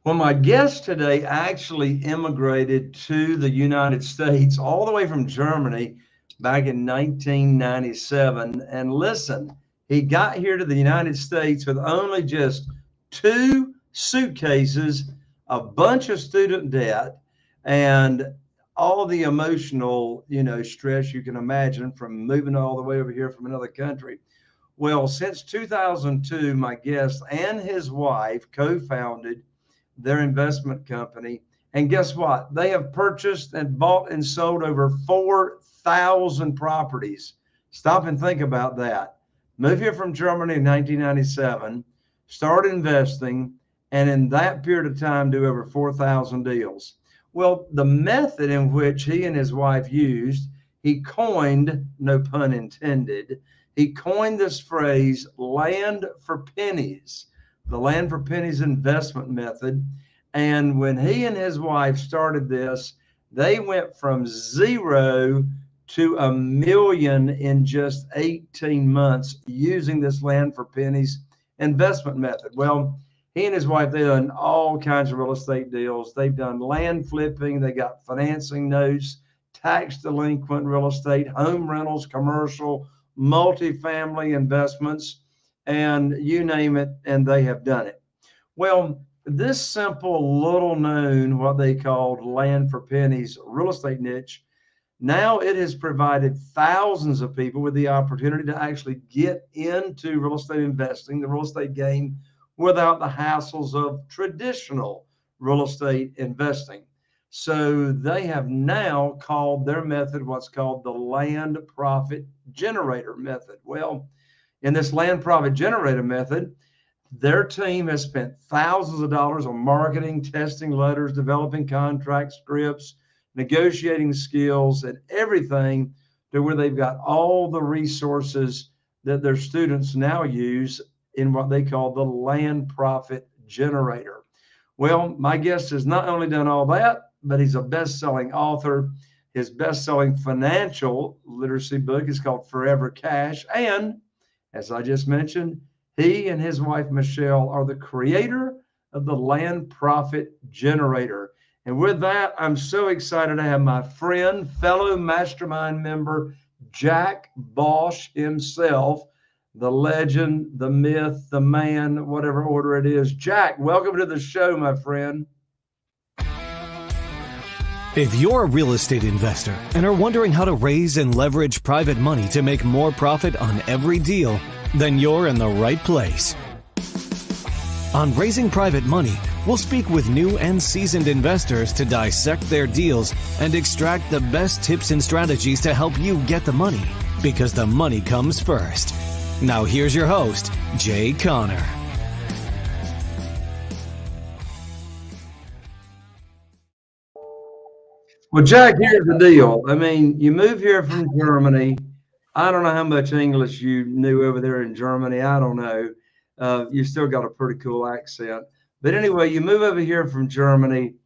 Well, my guest today actually immigrated to the United States all the way from Germany back in 1997. And listen, he got here to the United States with only just two suitcases, a bunch of student debt, and all the emotional, stress you can imagine from moving all the way over here from another country. Well, since 2002, my guest and his wife co-founded their investment company. And guess what? They have purchased and bought and sold over 4,000 properties. Stop and think about that. Moved here from Germany in 1997, started investing, and in that period of time, do over 4,000 deals. Well, the method in which he and his wife used, he coined, no pun intended, he coined this phrase, Land for Pennies, the Land for Pennies investment method. And when he and his wife started this, they went from 0 to $1 million in just 18 months using this Land for Pennies investment method. Well, he and his wife, they've done all kinds of real estate deals. They've done land flipping. They got financing notes, tax delinquent real estate, home rentals, commercial, multifamily investments, and you name it, and they have done it. Well, this simple, little known, what they called Land for Pennies real estate niche, now it has provided thousands of people with the opportunity to actually get into real estate investing, the real estate game, without the hassles of traditional real estate investing. So they have now called their method what's called the land profit generator method. Well, in this land profit generator method, their team has spent thousands of dollars on marketing, testing letters, developing contract scripts, negotiating skills, and everything to where they've got all the resources that their students now use in what they call the land profit generator. Well, my guest has not only done all that, but he's a best-selling author. His best-selling financial literacy book is called Forever Cash. And as I just mentioned, he and his wife, Michelle, are the creator of the Land Profit Generator. And with that, I'm so excited to have my friend, fellow mastermind member, Jack Bosch himself, the legend, the myth, the man, whatever order it is. Jack, welcome to the show, my friend. If you're a real estate investor and are wondering how to raise and leverage private money to make more profit on every deal, then you're in the right place. On Raising Private Money, we'll speak with new and seasoned investors to dissect their deals and extract the best tips and strategies to help you get the money, because the money comes first. Now here's your host, Jay Connor. Well, Jack, here's the deal. I mean, you move here from Germany. I don't know how much English you knew over there in Germany. I don't know. You still got a pretty cool accent. But anyway, you move over here from Germany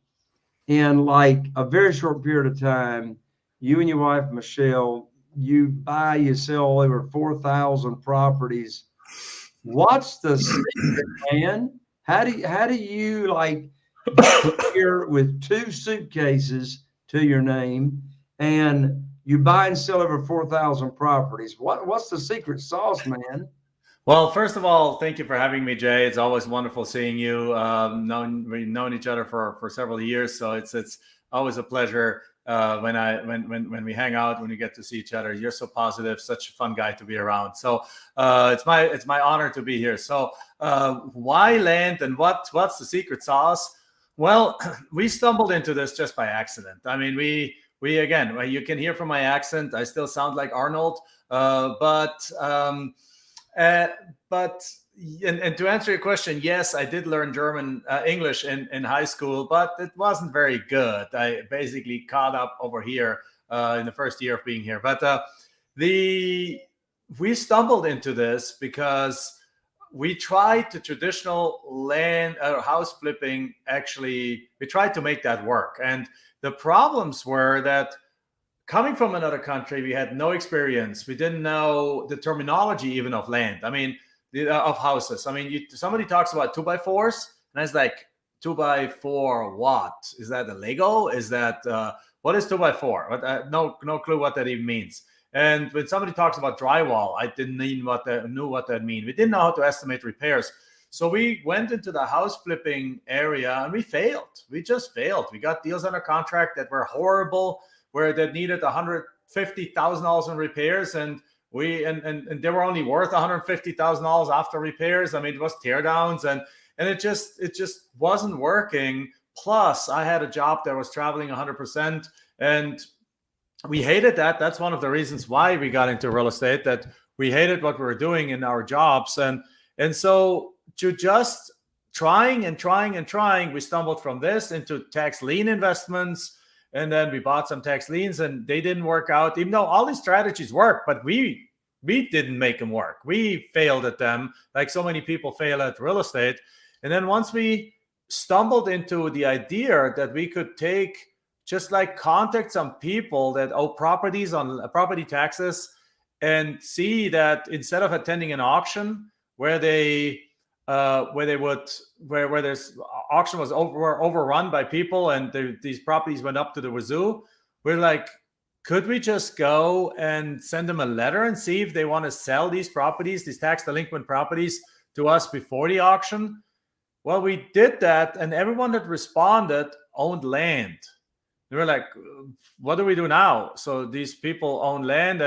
in like a very short period of time. You and your wife, Michelle, you sell over 4,000 properties. What's the secret, man? How do you like get here with two suitcases to your name and you buy and sell over 4,000 properties? What's the secret sauce, man? Well, first of all, thank you for having me, Jay. It's always wonderful seeing you. We've known each other for several years, so it's always a pleasure when we hang out, when we get to see each other. You're so positive, such a fun guy to be around. So it's my honor to be here. So why land and what's the secret sauce? Well, we stumbled into this just by accident. I mean, we again, you can hear from my accent, I still sound like Arnold, but to answer your question, yes, I did learn English in high school, but it wasn't very good. I basically caught up over here in the first year of being here. But we stumbled into this because we tried the traditional land house flipping. Actually, we tried to make that work. And the problems were that coming from another country, we had no experience. We didn't know the terminology even of land. I mean, of houses. I mean, somebody talks about 2x4s, and I was like, 2x4 what? Is that a Lego? Is that what is 2x4? But no clue what that even means. And when somebody talks about drywall, I didn't knew what that mean. We didn't know how to estimate repairs. So we went into the house flipping area and we failed. We just failed. We got deals under contract that were horrible, where they needed $150,000 in repairs, and they were only worth $150,000 after repairs. I mean, it was teardowns, and it just wasn't working. Plus, I had a job that was traveling 100%, and we hated that. That's one of the reasons why we got into real estate, that we hated what we were doing in our jobs. And so to just trying, we stumbled from this into tax lien investments. And then we bought some tax liens and they didn't work out, even though all these strategies work, but we didn't make them work. We failed at them, like so many people fail at real estate. And then once we stumbled into the idea that we could just contact some people that owe properties on property taxes and see that instead of attending an auction where there's auction was overrun by people and these properties went up to the wazoo, we're like, could we just go and send them a letter and see if they want to sell these properties, these tax delinquent properties, to us before the auction? Well, we did that, and everyone that responded owned land. They were like, what do we do now? So these people own land,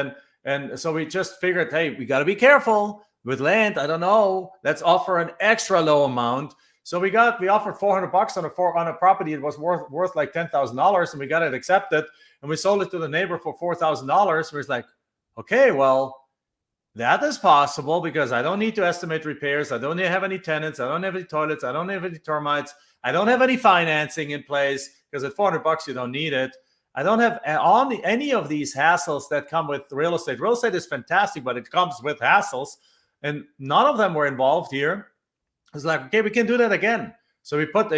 and so we just figured, hey, we got to be careful with land. I don't know. Let's offer an extra low amount. So we offered $400 on a property that was worth like $10,000, and we got it accepted, and we sold it to the neighbor for $4,000. We're like, okay, well, that is possible because I don't need to estimate repairs. I don't have any tenants. I don't have any toilets. I don't have any termites. I don't have any financing in place because at $400 you don't need it. I don't have any of these hassles that come with real estate. Real estate is fantastic, but it comes with hassles, and none of them were involved here. It's like, okay, we can do that again. So we got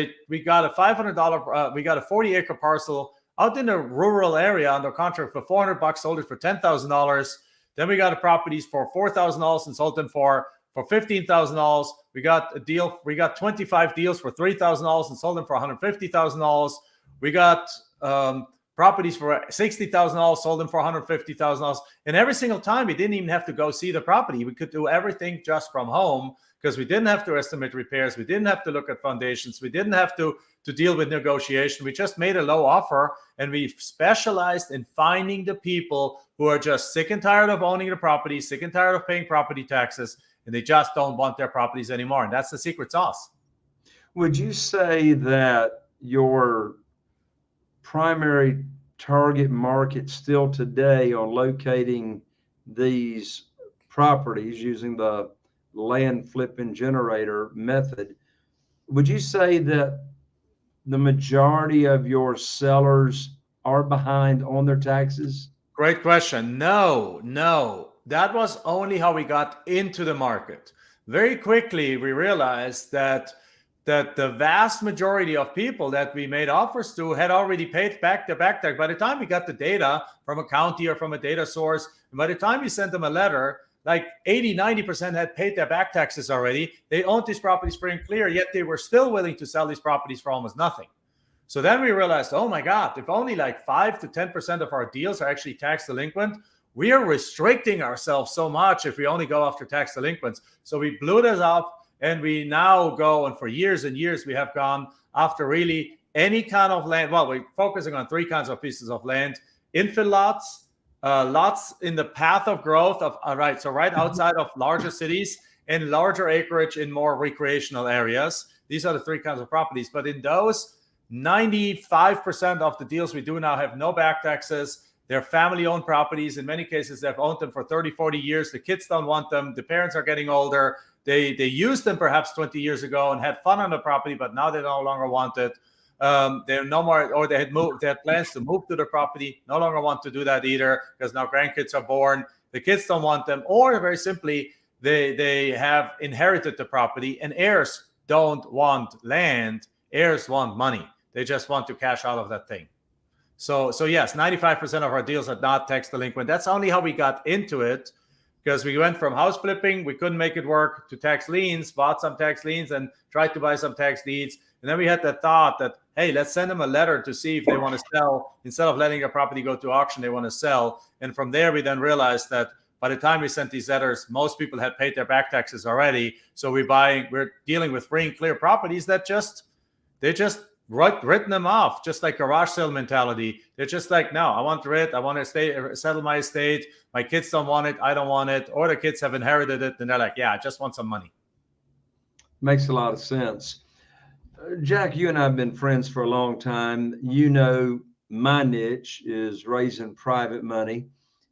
a $500, we got a 40-acre parcel out in a rural area under contract for $400, sold it for $10,000. Then we got the properties for $4,000 and sold them for $15,000. We got a deal. We got 25 deals for $3,000 and sold them for $150,000. We got properties for $60,000, sold them for $150,000. And every single time, we didn't even have to go see the property. We could do everything just from home because we didn't have to estimate repairs. We didn't have to look at foundations. We didn't have to deal with negotiation. We just made a low offer, and we specialized in finding the people who are just sick and tired of owning the property, sick and tired of paying property taxes, and they just don't want their properties anymore. And that's the secret sauce. Would you say that your primary target market still today on locating these properties using the land flipping generator method, would you say that the majority of your sellers are behind on their taxes? Great question. No. That was only how we got into the market. Very quickly, we realized that the vast majority of people that we made offers to had already paid back their back tax. By the time we got the data from a county or from a data source, and by the time we sent them a letter, like 80-90% had paid their back taxes already. They owned these properties free and clear, yet they were still willing to sell these properties for almost nothing. So then we realized, oh my God, if only like 5 to 10% of our deals are actually tax delinquent, we are restricting ourselves so much if we only go after tax delinquents. So we blew this up, and we now go, and for years and years, we have gone after really any kind of land. Well, we're focusing on 3 kinds of pieces of land: infill lots, lots in the path of growth of right outside of larger cities, and larger acreage in more recreational areas. These are the 3 kinds of properties. But in those, 95% of the deals we do now have no back taxes. They're family-owned properties. In many cases, they've owned them for 30, 40 years. The kids don't want them. The parents are getting older. They used them perhaps 20 years ago and had fun on the property, but now they no longer want it. They're no more, or they had plans to move to the property, no longer want to do that either because now grandkids are born. The kids don't want them, or very simply, they have inherited the property, and heirs don't want land. Heirs want money. They just want to cash out of that thing. So yes, 95% of our deals are not tax delinquent. That's only how we got into it, because we went from house flipping, we couldn't make it work, to tax liens, bought some tax liens and tried to buy some tax deeds. And then we had the thought that, hey, let's send them a letter to see if they want to sell. Instead of letting their property go to auction, they want to sell. And from there, we then realized that by the time we sent these letters, most people had paid their back taxes already. So we're dealing with free and clear properties that they just written them off, just like garage sale mentality. They're just like, no, I want it. I want to settle my estate. My kids don't want it. I don't want it. Or the kids have inherited it. And they're like, yeah, I just want some money. Makes a lot of sense. Jack, you and I have been friends for a long time. You know, my niche is raising private money.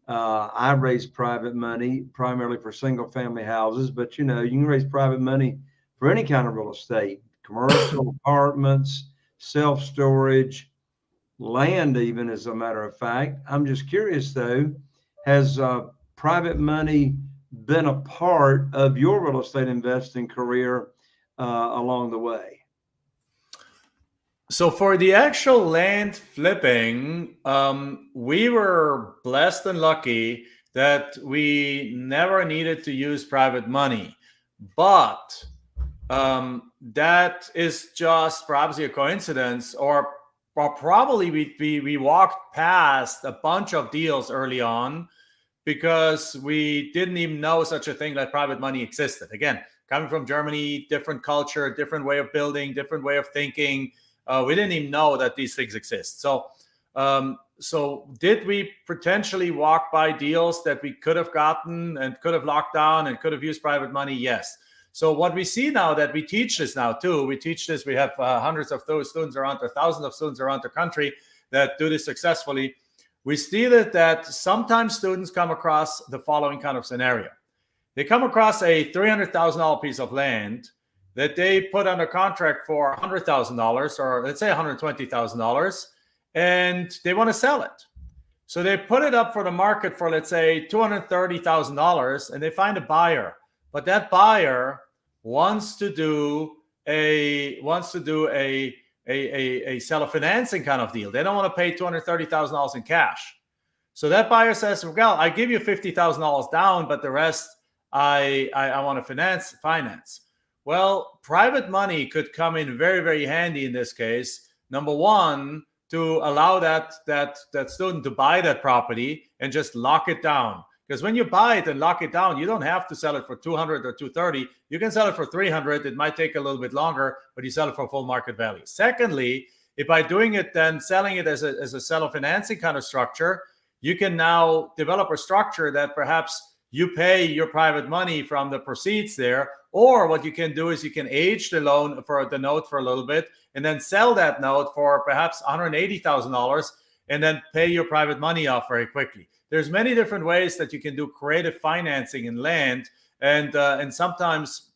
I raise private money primarily for single family houses, but you know, you can raise private money for any kind of real estate, commercial, apartments, self-storage, land, even, as a matter of fact. I'm just curious though, has private money been a part of your real estate investing career along the way? So for the actual land flipping, we were blessed and lucky that we never needed to use private money. But that is just probably a coincidence, or probably we walked past a bunch of deals early on because we didn't even know such a thing like private money existed. Again, coming from Germany, different culture, different way of building, different way of thinking. We didn't even know that these things exist. So did we potentially walk by deals that we could have gotten and could have locked down and could have used private money? Yes. So what we see now that we teach this now too, we teach this, we have hundreds of those students around, or thousands of students around the country that do this successfully. We see that sometimes students come across the following kind of scenario. They come across a $300,000 piece of land that they put under contract for $100,000, or let's say $120,000, and they want to sell it. So they put it up for the market for, let's say, $230,000, and they find a buyer. But that buyer wants to do a seller financing kind of deal. They don't want to pay $230,000 in cash. So that buyer says, well, I give you $50,000 down, but the rest I want to finance. Well, private money could come in very, very handy in this case. Number one, to allow that student to buy that property and just lock it down. Because when you buy it and lock it down, you don't have to sell it for $200 or $230. You can sell it for $300. It might take a little bit longer, but you sell it for full market value. Secondly, if by doing it, then selling it as a seller financing kind of structure, you can now develop a structure that perhaps you pay your private money from the proceeds there. Or what you can do is you can age the loan for the note for a little bit and then sell that note for perhaps $180,000 and then pay your private money off very quickly. There's many different ways that you can do creative financing in land, and sometimes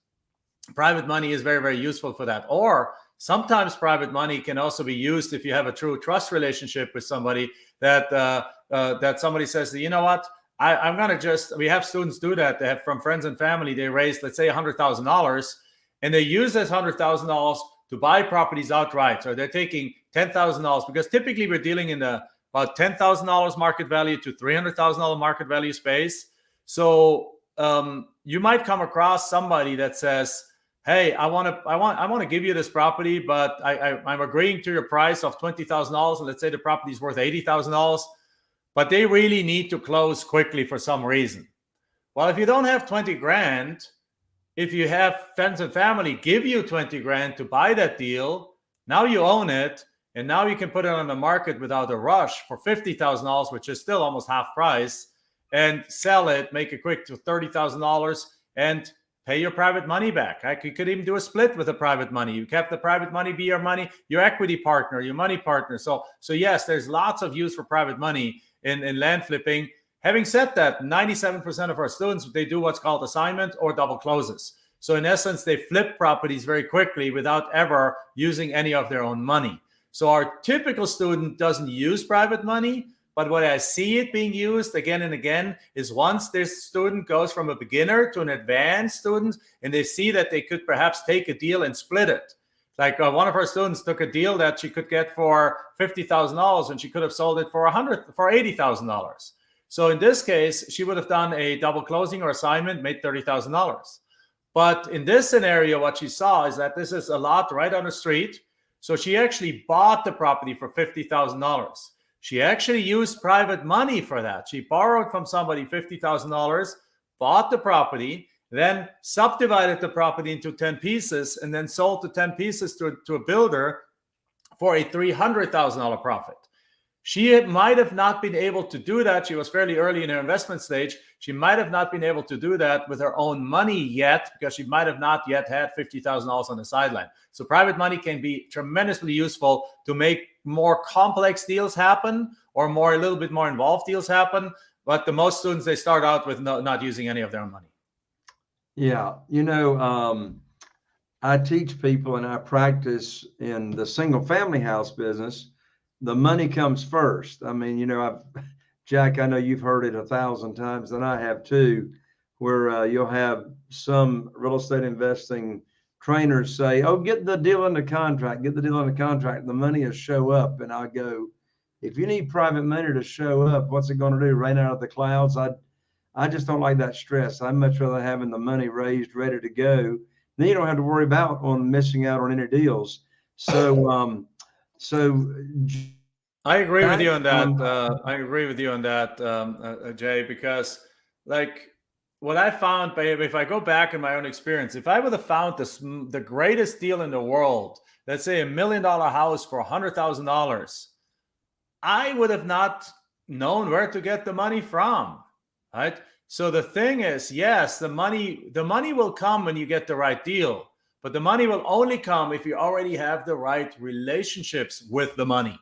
private money is very, very useful for that. Or sometimes private money can also be used if you have a true trust relationship with somebody that somebody says, you know what, I'm going to just, we have students do that. They have from friends and family, they raised, let's say $100,000, and they use this $100,000 to buy properties outright. So they're taking $10,000, because typically we're dealing in the about $10,000 market value to $300,000 market value space. So you might come across somebody that says, hey, I want to give you this property, but I'm agreeing to your price of $20,000. And let's say the property is worth $80,000. But they really need to close quickly for some reason. Well, if you don't have 20 grand, if you have friends and family give you 20 grand to buy that deal, now you own it, and now you can put it on the market without a rush for $50,000, which is still almost half price, and sell it, make it quick to $30,000, and pay your private money back. You could even do a split with the private money. You kept the private money be your money, your equity partner, your money partner. So yes, there's lots of use for private money in land flipping. Having said that, 97% of our students, they do what's called assignment or double closes. So in essence, they flip properties very quickly without ever using any of their own money. So our typical student doesn't use private money, but what I see it being used again and again is once this student goes from a beginner to an advanced student, and they see that they could perhaps take a deal and split it. Like one of our students took a deal that she could get for $50,000 and she could have sold it for $80,000. So in this case, she would have done a double closing or assignment, made $30,000. But in this scenario, what she saw is that this is a lot right on the street. So she actually bought the property for $50,000. She actually used private money for that. She borrowed from somebody $50,000, bought the property, then subdivided the property into 10 pieces, and then sold the 10 pieces to a builder for a $300,000 profit. She might have not been able to do that. She was fairly early in her investment stage. She might have not been able to do that with her own money yet, because she might have not yet had $50,000 on the sideline. So private money can be tremendously useful to make more complex deals happen, or a little bit more involved deals happen. But the most students, they start out with not using any of their own money. Yeah. I teach people and I practice in the single family house business. The money comes first. I mean, Jack, I know you've heard it 1,000 times, and I have too, where you'll have some real estate investing trainers say, "Oh, get the deal under contract, get the deal under contract. The money will show up." And I go, if you need private money to show up, what's it going to do? Rain out of the clouds? I just don't like that stress. I'd much rather having the money raised, ready to go. Then you don't have to worry about missing out on any deals. So, I agree with you on that. Jay, because like what I found, if I go back in my own experience, if I would have found the greatest deal in the world, let's say $1 million house for $100,000, I would have not known where to get the money from, right? So the thing is, yes, the money will come when you get the right deal, but the money will only come if you already have the right relationships with the money,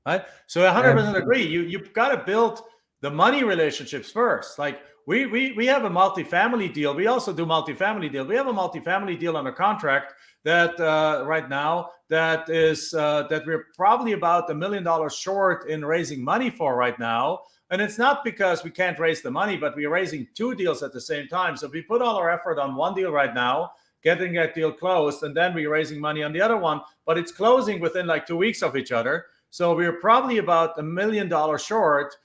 right? So I 100% agree. You've got to build the money relationships first. Like we have a multifamily deal. We also do multifamily deal. We have a multifamily deal under contract that right now that we're probably about $1 million short in raising money for right now. And it's not because we can't raise the money, but we're raising two deals at the same time. So we put all our effort on one deal right now, getting that deal closed, and then we're raising money on the other one, but it's closing within like 2 weeks of each other. So we're probably about $1 million short.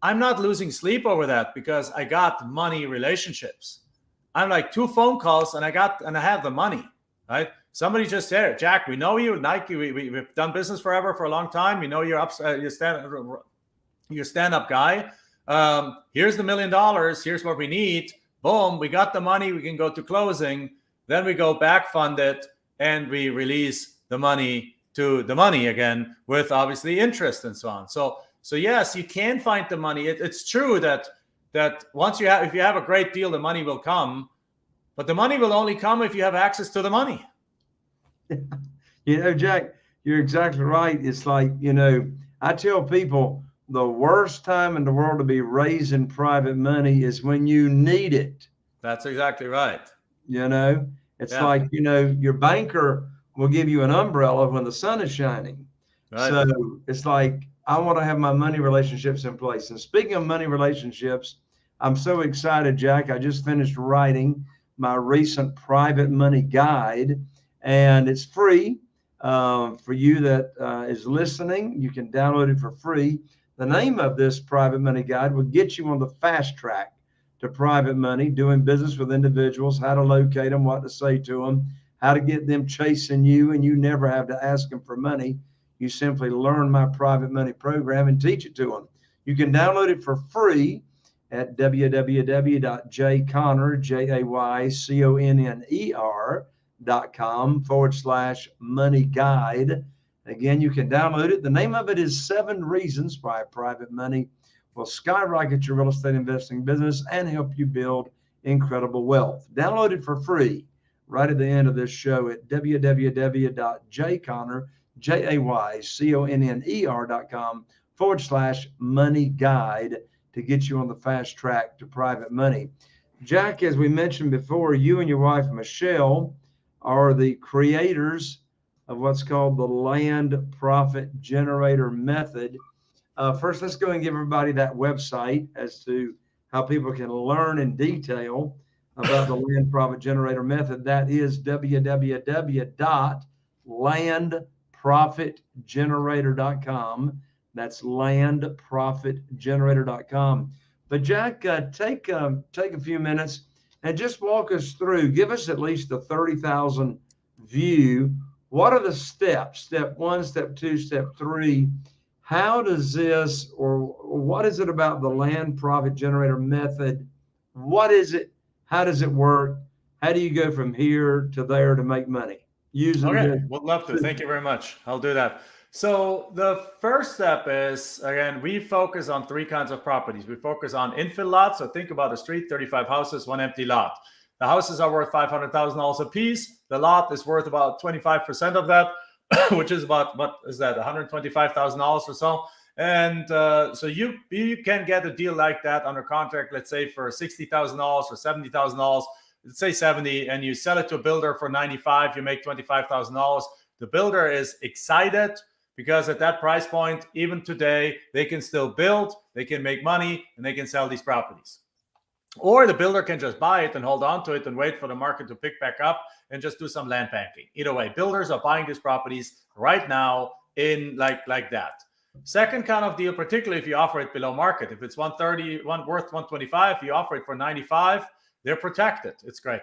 I'm not losing sleep over that because I got money relationships. I'm like 2 phone calls and I have the money, right? Somebody just said, "Jack, we know you, Nike. We've done business forever for a long time. We know you're stand-up guy. Here's the $1 million. Here's what we need. Boom, we got the money. We can go to closing. Then we go back fund it and we release the money to the money again with obviously interest and so on. So yes, you can find the money. It's true that once if you have a great deal, the money will come, but the money will only come if you have access to the money. Jack, you're exactly right. It's like, I tell people the worst time in the world to be raising private money is when you need it. That's exactly right. It's like, your banker will give you an umbrella when the sun is shining. Right. So it's like, I want to have my money relationships in place. And speaking of money relationships, I'm so excited, Jack. I just finished writing my recent private money guide, and it's free for you that is listening. You can download it for free. The name of this private money guide will get you on the fast track to private money, doing business with individuals, how to locate them, what to say to them, how to get them chasing you, and you never have to ask them for money. You simply learn my private money program and teach it to them. You can download it for free at www.jayconner.com/money guide. Again, you can download it. The name of it is 7 Reasons Why Private Money Will Skyrocket Your Real Estate Investing Business and Help You Build Incredible Wealth. Download it for free right at the end of this show at www.jayconner.com/money guide to get you on the fast track to private money. Jack, as we mentioned before, you and your wife, Michelle, are the creators of what's called the Land Profit Generator Method. First, let's go and give everybody that website as to how people can learn in detail about the Land Profit Generator Method. That is www.landprofitgenerator.com. That's landprofitgenerator.com. But Jack, take a few minutes and just walk us through. Give us at least a 30,000 view. What are the steps? Step one, step two, step three. How does this, or what is it about the land profit generator method? What is it? How does it work? How do you go from here to there to make money? Okay, would love to. Thank you very much. I'll do that. So the first step is, again, we focus on three kinds of properties. We focus on infill lots. So think about a street, 35 houses, one empty lot. The houses are worth $500,000 a piece. The lot is worth about 25% of that, which is about, what is that, $125,000 or so. And so you can get a deal like that under contract, let's say for $60,000 or $70,000. Let's say 70, and you sell it to a builder for 95, you make $25,000. The builder is excited because at that price point, even today, they can still build, they can make money, and they can sell these properties. Or the builder can just buy it and hold on to it and wait for the market to pick back up and just do some land banking. Either way, builders are buying these properties right now in like that. Second kind of deal, particularly if you offer it below market, if it's 130, worth 125, you offer it for 95, they're protected. It's great.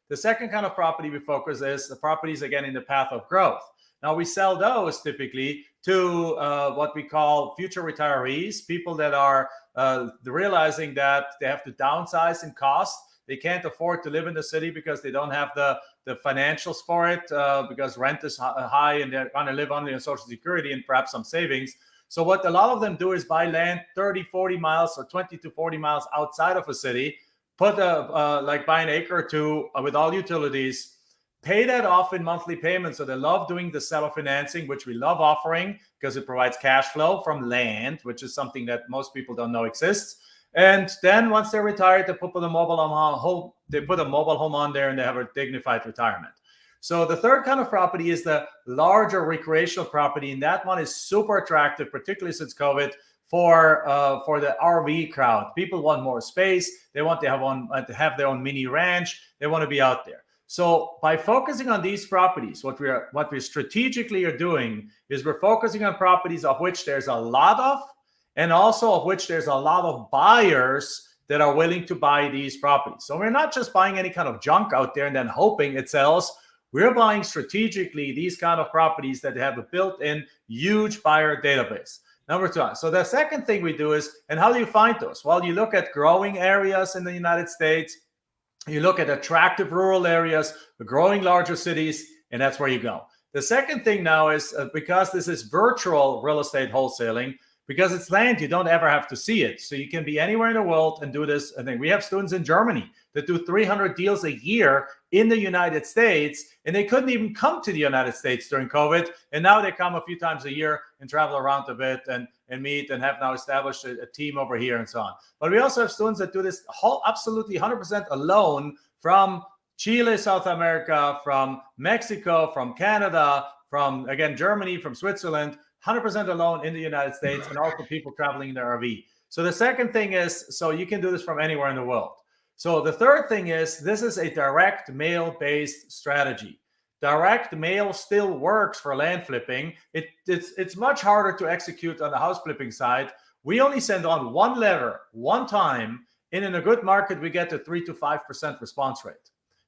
The second kind of property we focus is the properties, again, in the path of growth. Now, we sell those typically to what we call future retirees, people that are realizing that they have to downsize in cost. They can't afford to live in the city because they don't have the financials for it, because rent is high and they're going to live on Social Security and perhaps some savings. So what a lot of them do is buy land 30, 40 miles or 20 to 40 miles outside of a city, put like buy an acre or two with all utilities, pay that off in monthly payments. So they love doing the seller financing, which we love offering because it provides cash flow from land, which is something that most people don't know exists. And then once they're retired, they put a mobile home. They put a mobile home on there, and they have a dignified retirement. So the third kind of property is the larger recreational property, and that one is super attractive, particularly since COVID. For the RV crowd, people want more space. They want to have their own mini ranch. They want to be out there. So by focusing on these properties, what we strategically are doing is we're focusing on properties of which there's a lot of, and also of which there's a lot of buyers that are willing to buy these properties. So we're not just buying any kind of junk out there and then hoping it sells. We're buying strategically these kind of properties that have a built-in huge buyer database. Number two. So the second thing we do is, and how do you find those? Well, you look at growing areas in the United States. You look at attractive rural areas, the growing larger cities, and that's where you go. The second thing now is because this is virtual real estate wholesaling, because it's land, you don't ever have to see it. So you can be anywhere in the world and do this. I think we have students in Germany that do 300 deals a year in the United States, and they couldn't even come to the United States during COVID. And now they come a few times a year and travel around a bit and meet, and have now established a team over here and so on. But we also have students that do this absolutely 100% alone from Chile, South America, from Mexico, from Canada, from, again, Germany, from Switzerland, 100% alone in the United States, and also people traveling in their RV. So the second thing is, so you can do this from anywhere in the world. So the third thing is, this is a direct mail-based strategy. Direct mail still works for land flipping. It's much harder to execute on the house flipping side. We only send on one letter one time, and in a good market, we get a 3 to 5% response rate.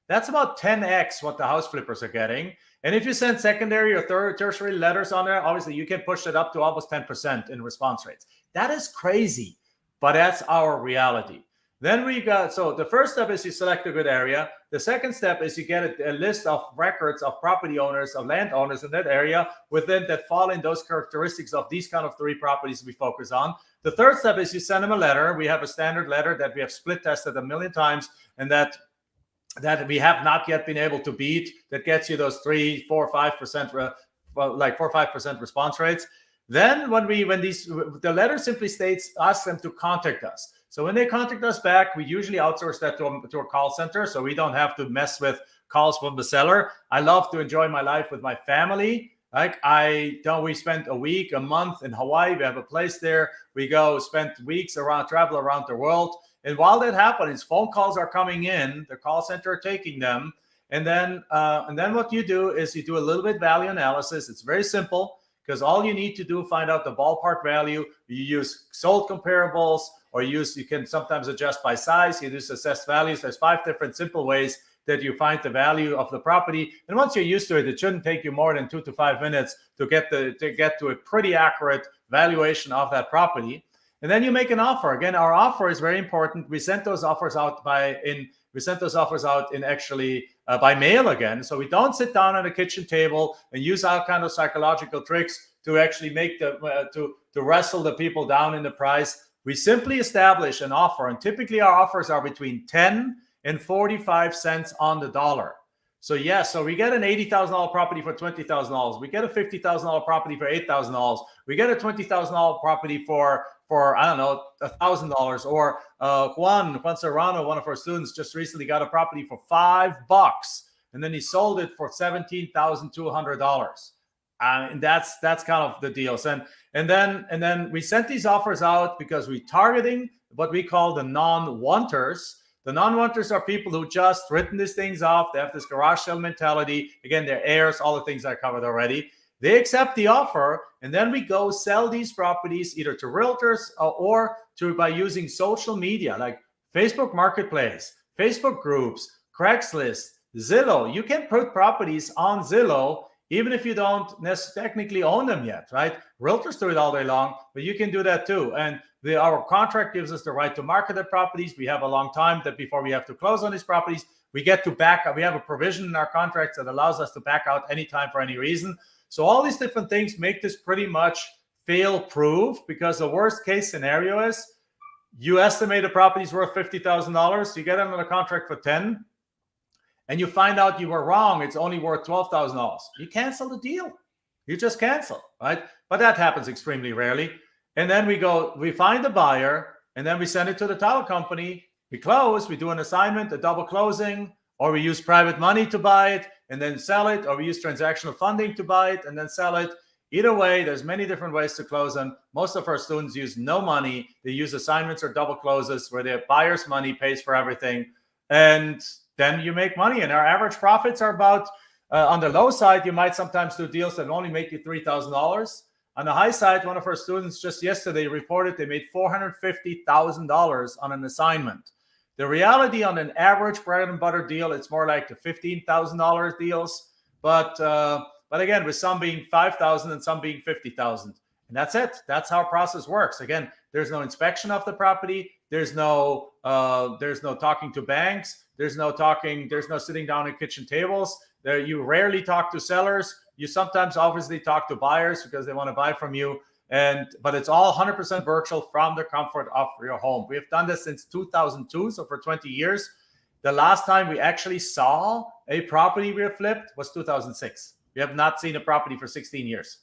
That's about 10x what the house flippers are getting. And if you send secondary or tertiary letters on there, obviously you can push it up to almost 10% in response rates. That is crazy, but that's our reality. Then we got, so the first step is you select a good area. The second step is you get a list of records of property owners, of landowners in that area within that fall in those characteristics of these kind of three properties we focus on. The third step is you send them a letter. We have a standard letter that we have split tested a million times, and that we have not yet been able to beat, that gets you those 3, 4, 5%, like 4 or 5% response rates. Then the letter simply states, ask them to contact us. So when they contact us back, we usually outsource that to a call center, so we don't have to mess with calls from the seller. I love to enjoy my life with my family. Like we spent a week, a month in Hawaii. We have a place there. We go spend weeks travel around the world. And while that happens, phone calls are coming in, the call center are taking them. And then what you do is you do a little bit value analysis. It's very simple, because all you need to do, find out the ballpark value. You use sold comparables, or you can sometimes adjust by size. You use assessed values. There's 5 different simple ways that you find the value of the property. And once you're used to it, it shouldn't take you more than 2 to 5 minutes to get to a pretty accurate valuation of that property. And then you make an offer. Again, our offer is very important. We sent those offers out by mail again. So we don't sit down at a kitchen table and use all kind of psychological tricks to actually make to wrestle the people down in the price. We simply establish an offer, and typically our offers are between 10 and 45 cents on the dollar. So so we get an $80,000 property for $20,000. We get a $50,000 property for $8,000. We get a $20,000 property for I don't know, $1,000. Or Juan Serrano, one of our students, just recently got a property for $5, and then he sold it for $17,200. And that's kind of the deals. And then we sent these offers out because we're targeting what we call the non-wanters. The non-wanters are people who just written these things off. They have this garage sale mentality. Again, they're heirs, all the things I covered already. They accept the offer, and then we go sell these properties either to realtors or by using social media like Facebook Marketplace, Facebook groups, Craigslist, Zillow. You can put properties on Zillow even if you don't technically own them yet, right? Realtors do it all day long, but you can do that too. And our contract gives us the right to market the properties. We have a long time that before we have to close on these properties. We get to back up. We have a provision in our contracts that allows us to back out anytime for any reason. So all these different things make this pretty much fail-proof, because the worst case scenario is you estimate a property's worth $50,000. You get it under the contract for 10, and you find out you were wrong. It's only worth $12,000. You cancel the deal. You just cancel, right? But that happens extremely rarely. And then we find the buyer, and then we send it to the title company. We close, we do an assignment, a double closing, or we use private money to buy it and then sell it, or we use transactional funding to buy it and then sell it. Either way, there's many different ways to close them. Most of our students use no money. They use assignments or double closes where their buyer's money pays for everything. And then you make money. And our average profits are about, on the low side, you might sometimes do deals that only make you $3,000. On the high side, one of our students just yesterday reported they made $450,000 on an assignment. The reality on an average bread and butter deal, it's more like the $15,000 deals. But again, with some being $5,000 and some being $50,000. And that's it. That's how our process works. Again, there's no inspection of the property. There's no talking to banks. There's no sitting down at kitchen tables. You rarely talk to sellers. You sometimes obviously talk to buyers because they want to buy from you. But it's all 100% virtual from the comfort of your home. We have done this since 2002, so for 20 years. The last time we actually saw a property we have flipped was 2006. We have not seen a property for 16 years.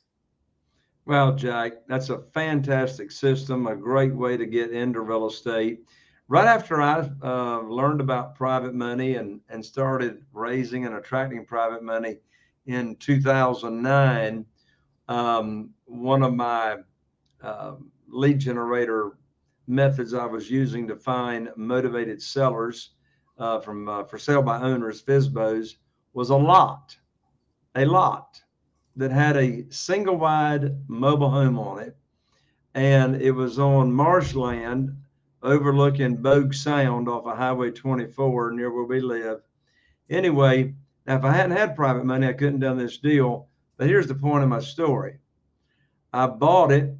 Well, Jack, that's a fantastic system, a great way to get into real estate. Right after I learned about private money and started raising and attracting private money in 2009, one of my lead generator methods I was using to find motivated sellers for sale by owners, FSBOs, was a lot that had a single wide mobile home on it. And it was on marshland overlooking Bogue Sound off of Highway 24 near where we live. Anyway, now if I hadn't had private money, I couldn't have done this deal. But here's the point of my story. I bought it.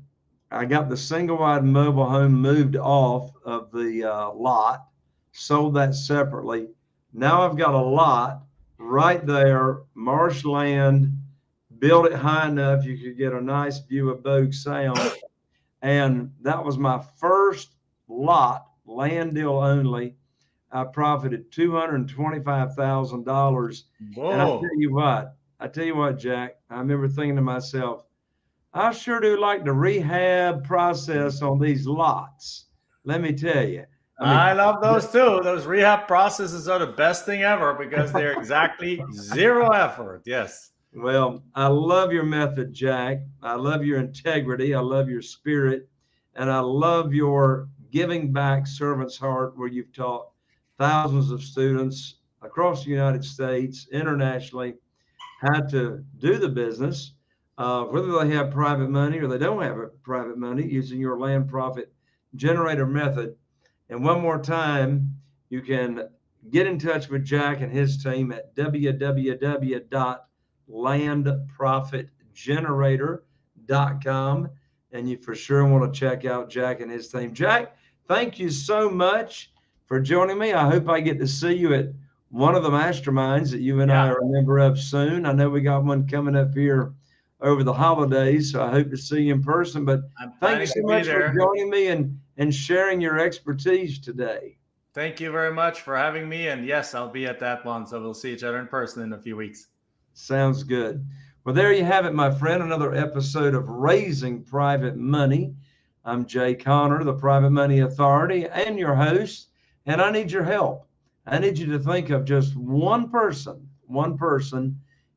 I got the single wide mobile home moved off of the lot, sold that separately. Now I've got a lot right there, marshland, built it high enough you could get a nice view of Bogue Sound. And that was my first lot, land deal only. I profited $225,000. And I tell you what, Jack, I remember thinking to myself, I sure do like the rehab process on these lots. Let me tell you. I love those too. Those rehab processes are the best thing ever because they're exactly zero effort. Yes. Well, I love your method, Jack. I love your integrity. I love your spirit. And I love your giving back servant's heart, where you've taught thousands of students across the United States, internationally, how to do the business whether they have private money or they don't have private money, using your land profit generator method. And one more time, you can get in touch with Jack and his team at www.landprofitgenerator.com. And you for sure want to check out Jack and his team. Jack, thank you so much for joining me. I hope I get to see you at one of the masterminds that you and I are a member of soon. I know we got one coming up here over the holidays, so I hope to see you in person. But thank you so much for joining me and sharing your expertise today. Thank you very much for having me. And yes, I'll be at that one. So we'll see each other in person in a few weeks. Sounds good. Well, there you have it, my friend. Another episode of Raising Private Money. I'm Jay Conner, the Private Money Authority, and your host. And I need your help. I need you to think of just one person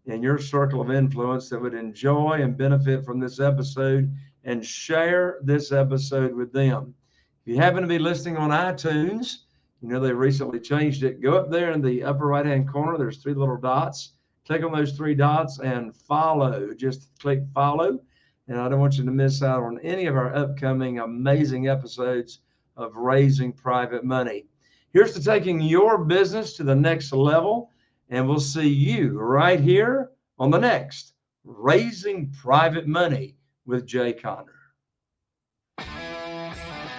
in your circle of influence that would enjoy and benefit from this episode, and share this episode with them. If you happen to be listening on iTunes, you know they recently changed it. Go up there in the upper right-hand corner. There's 3 little dots. Click on those 3 dots and follow. Just click follow. And I don't want you to miss out on any of our upcoming amazing episodes of Raising Private Money. Here's to taking your business to the next level. And we'll see you right here on the next Raising Private Money with Jay Conner.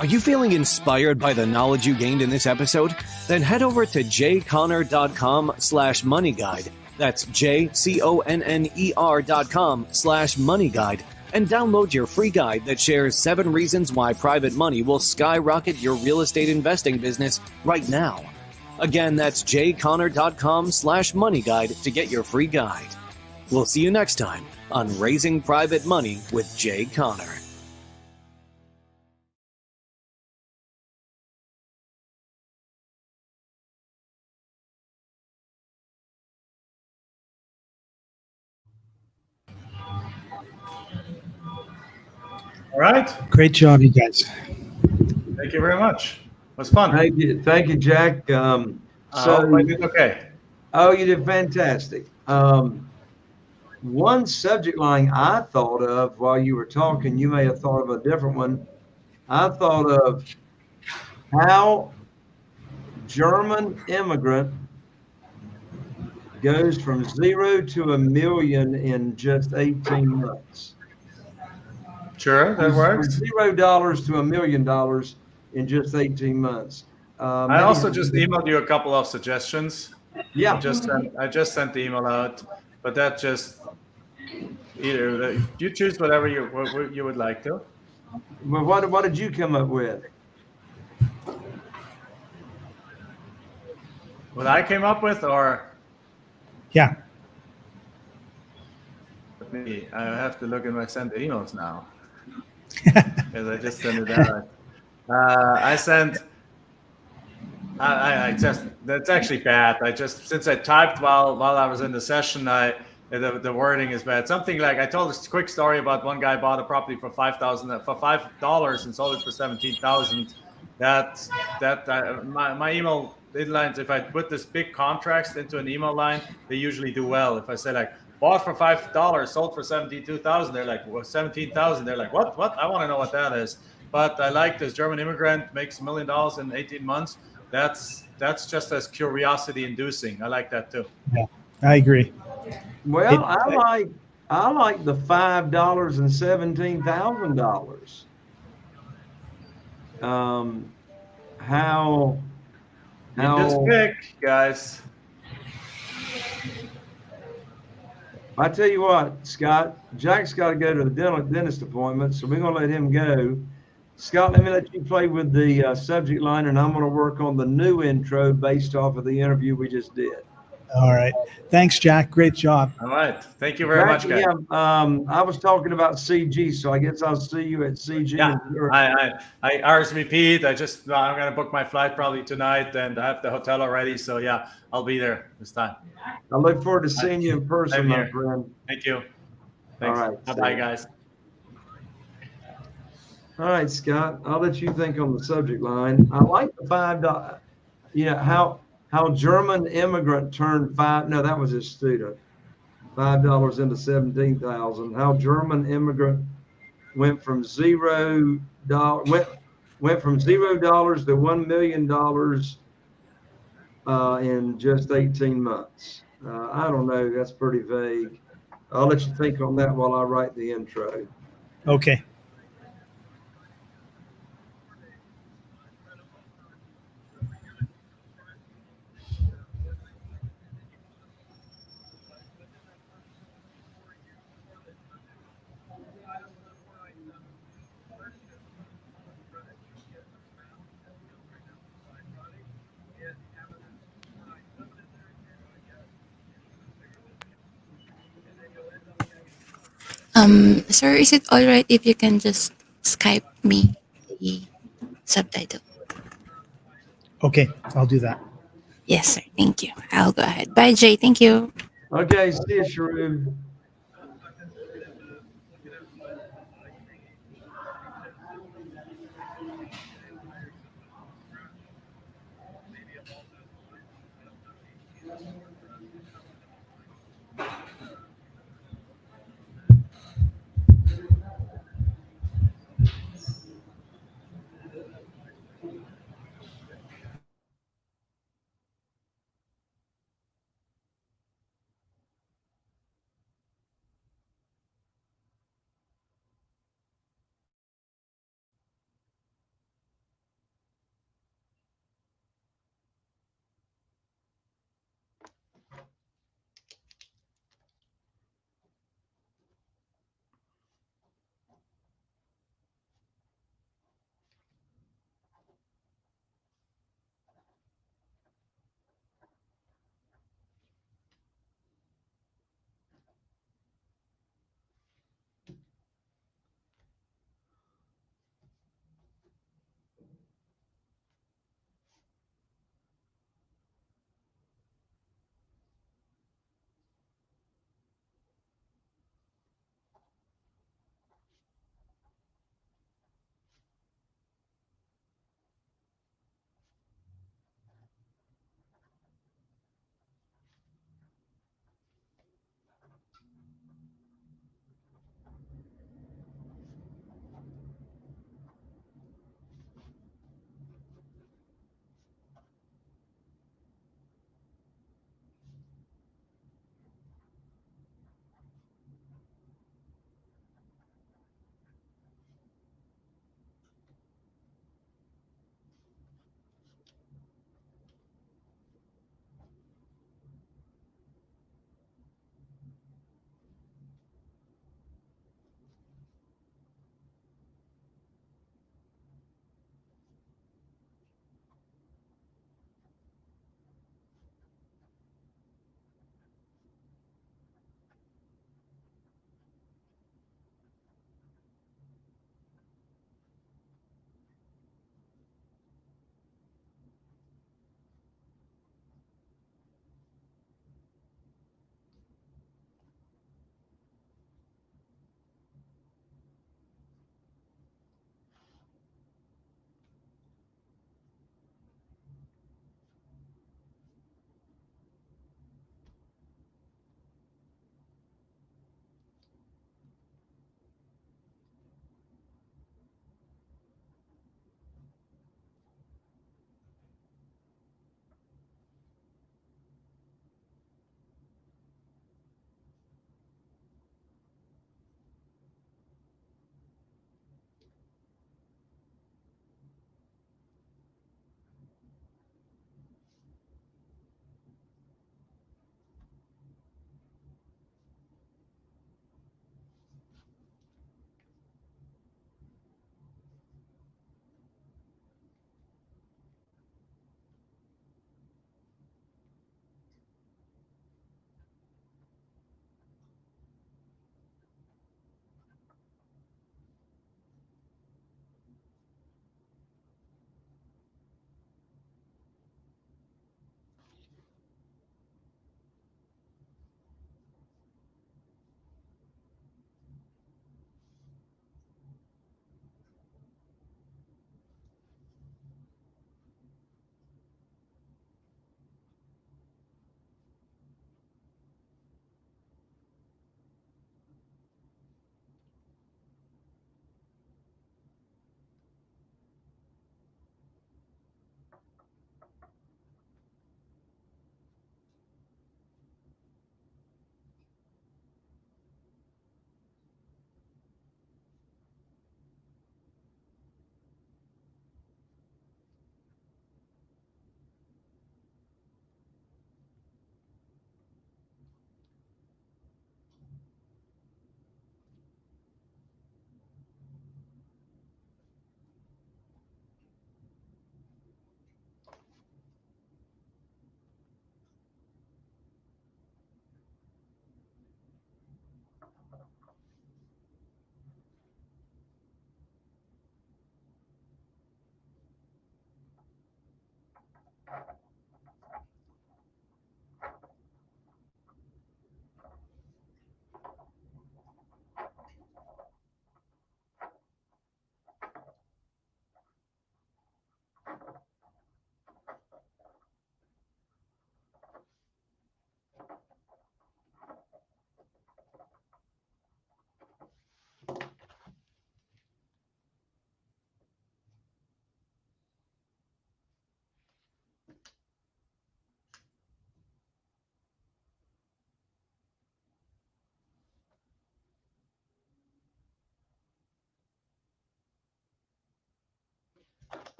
Are you feeling inspired by the knowledge you gained in this episode? Then head over to jconner.com/moneyguide. That's jconner.com/moneyguide and download your free guide that shares 7 reasons why private money will skyrocket your real estate investing business right now. Again, that's jconner.com/moneyguide to get your free guide. We'll see you next time on Raising Private Money with Jay Conner. All right. Great job, you guys. Thank you very much. It was fun. Thank you, Jack. I did okay. Oh, you did fantastic. One subject line I thought of while you were talking, you may have thought of a different one. I thought of how German immigrant goes from 0 to $1 million in just 18 months. Sure, that works. From $0 to $1 million in just 18 months. I also just emailed you a couple of suggestions. Yeah. I just sent the email out, but that just either you choose whatever you would like to. Well, what did you come up with? What I came up with, or Yeah. I have to look at my sent emails now because I just sent it out. That's actually bad. Since I typed while I was in the session, the wording is bad. Something like, I told this quick story about one guy bought a property for $5 and sold it for $17,000. My email deadlines, if I put this big contracts into an email line, they usually do well. If I say like, bought for $5, sold for $72,000, they're like, well, $17,000. They're like, what? I want to know what that is. But I like this German immigrant makes $1 million in 18 months. That's just as curiosity inducing. I like that too. Yeah, I agree. Well, I like the $5 and $17,000. How you just pick, guys. I tell you what, Scott, Jack's got to go to the dentist appointment, so we're going to let him go. Scott, let me let you play with the subject line, and I'm going to work on the new intro based off of the interview we just did. All right. Thanks, Jack. Great job. All right. Thank you very much, guys. Yeah, I was talking about CG, so I guess I'll see you at CG. Yeah, I RSVP'd. I'm going to book my flight probably tonight, and I have the hotel already. So, yeah, I'll be there this time. I look forward to seeing you in person, my friend. Thank you. Thanks. All right. Bye, guys. All right, Scott, I'll let you think on the subject line. I like the $5. You know, how German immigrant turned 5. No, that was his student. $5 into 17,000. How German immigrant went from went from $0 to $1 million in just 18 months. I don't know. That's pretty vague. I'll let you think on that while I write the intro. Okay. Sir, is it all right if you can just Skype me the subtitle? Okay. I'll do that. Yes, sir. Thank you. I'll go ahead. Bye, Jay. Thank you. Okay, see you, Sharu.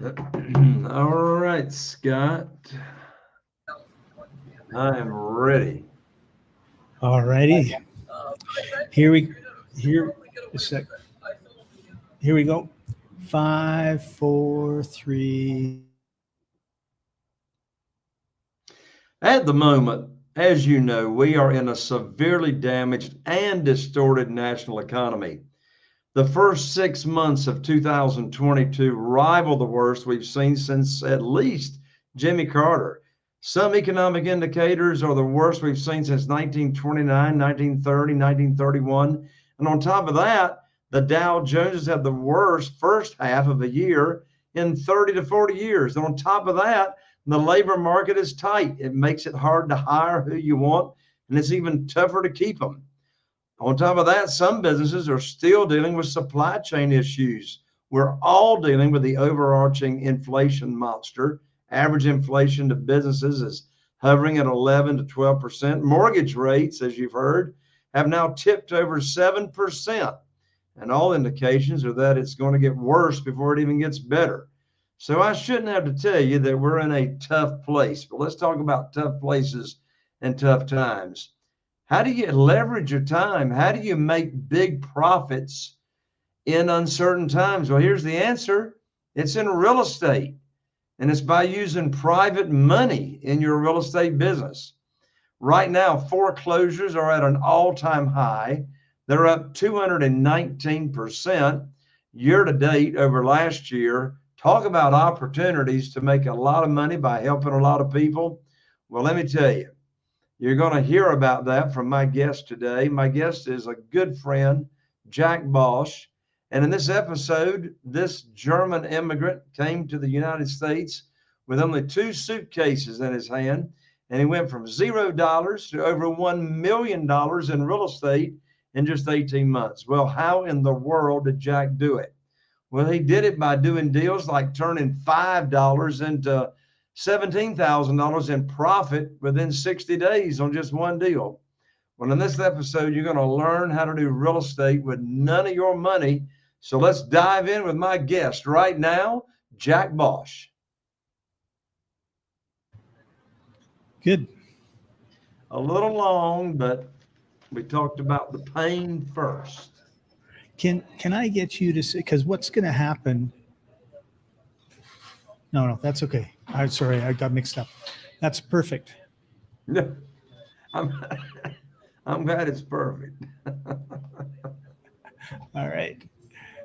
All right, Scott. I am ready. All righty. Here we go. 5, 4, 3. At the moment, as you know, we are in a severely damaged and distorted national economy. The first 6 months of 2022 rival the worst we've seen since at least Jimmy Carter. Some economic indicators are the worst we've seen since 1929, 1930, 1931. And on top of that, the Dow Jones has had the worst first half of a year in 30 to 40 years. And on top of that, the labor market is tight. It makes it hard to hire who you want, and it's even tougher to keep them. On top of that, some businesses are still dealing with supply chain issues. We're all dealing with the overarching inflation monster. Average inflation to businesses is hovering at 11 to 12%. Mortgage rates, as you've heard, have now tipped over 7%. And all indications are that it's going to get worse before it even gets better. So I shouldn't have to tell you that we're in a tough place, but let's talk about tough places and tough times. How do you leverage your time? How do you make big profits in uncertain times? Well, here's the answer. It's in real estate, and it's by using private money in your real estate business. Right now, foreclosures are at an all-time high. They're up 219% year to date over last year. Talk about opportunities to make a lot of money by helping a lot of people. Well, let me tell you, you're going to hear about that from my guest today. My guest is a good friend, Jack Bosch. And in this episode, this German immigrant came to the United States with only 2 suitcases in his hand. And he went from $0 to over $1 million in real estate in just 18 months. Well, how in the world did Jack do it? Well, he did it by doing deals like turning $5 into $17,000 in profit within 60 days on just one deal. Well, in this episode, you're going to learn how to do real estate with none of your money. So let's dive in with my guest right now, Jack Bosch. Good. A little long, but we talked about the pain first. Can I get you to say, because what's going to happen? No, that's okay. I'm sorry, I got mixed up. That's perfect. No, I'm glad it's perfect. All right.